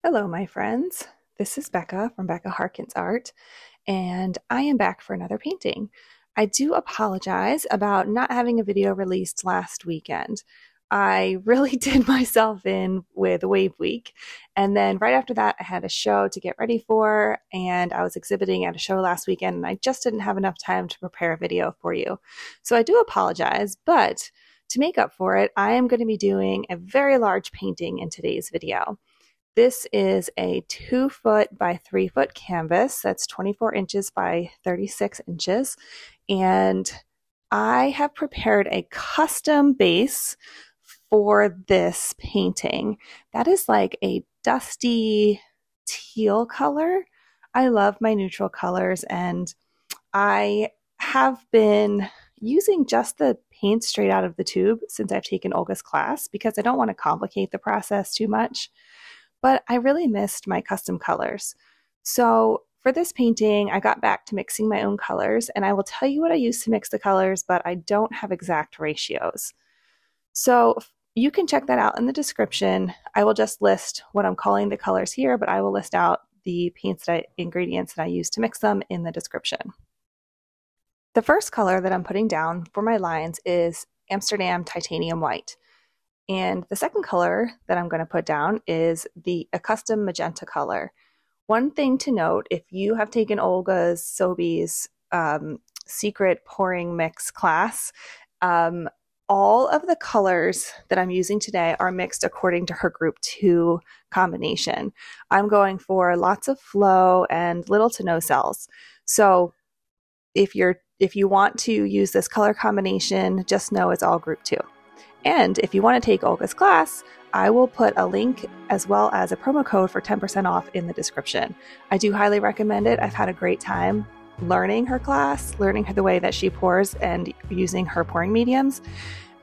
Hello, my friends. This is Becca from Becca Harkins Art, and I am back for another painting. I do apologize about not having a video released last weekend. I really did myself in with Wave Week, and then right after that I had a show to get ready for, and I was exhibiting at a show last weekend, and I just didn't have enough time to prepare a video for you. So I do apologize, but to make up for it, I am going to be doing a very large painting in today's video. This is a 2-foot by 3-foot canvas that's 24 inches by 36 inches. And I have prepared a custom base for this painting. That is like a dusty teal color. I love my neutral colors, and I have been using just the paint straight out of the tube since I've taken Olga's class because I don't want to complicate the process too much. But I really missed my custom colors. So for this painting, I got back to mixing my own colors, and I will tell you what I used to mix the colors, but I don't have exact ratios. So you can check that out in the description. I will just list what I'm calling the colors here, but I will list out the ingredients that I use to mix them in the description. The first color that I'm putting down for my lines is Amsterdam Titanium White. And the second color that I'm going to put down is a custom magenta color. One thing to note, if you have taken Olga's Sobeys secret pouring mix class, all of the colors that I'm using today are mixed according to her group 2 combination. I'm going for lots of flow and little to no cells. So if you want to use this color combination, just know it's all group 2. And if you want to take Olga's class, I will put a link as well as a promo code for 10% off in the description. I do highly recommend it. I've had a great time learning her class, learning the way that she pours and using her pouring mediums,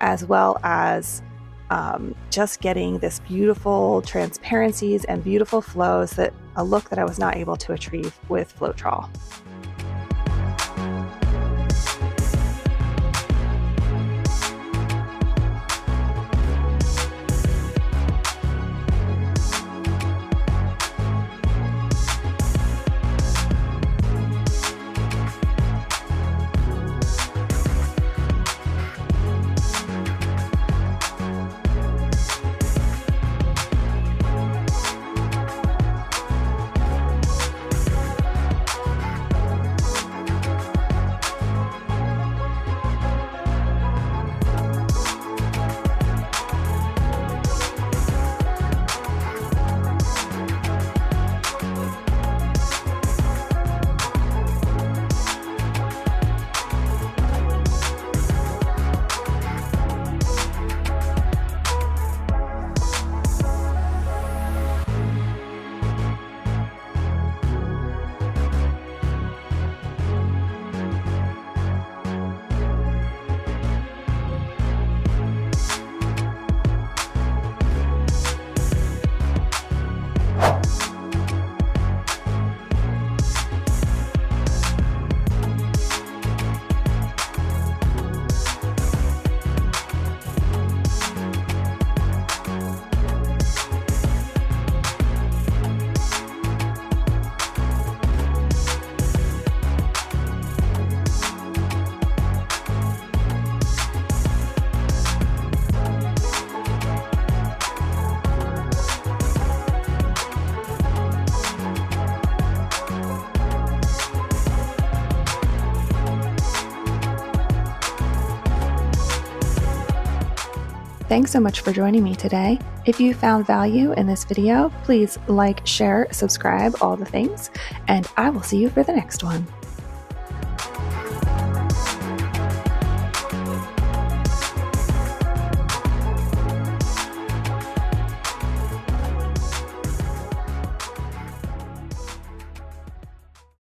as well as just getting this beautiful transparencies and beautiful flows, that a look that I was not able to achieve with floetrol. Thanks so much for joining me today. If you found value in this video, please like, share, subscribe, all the things, and I will see you for the next one.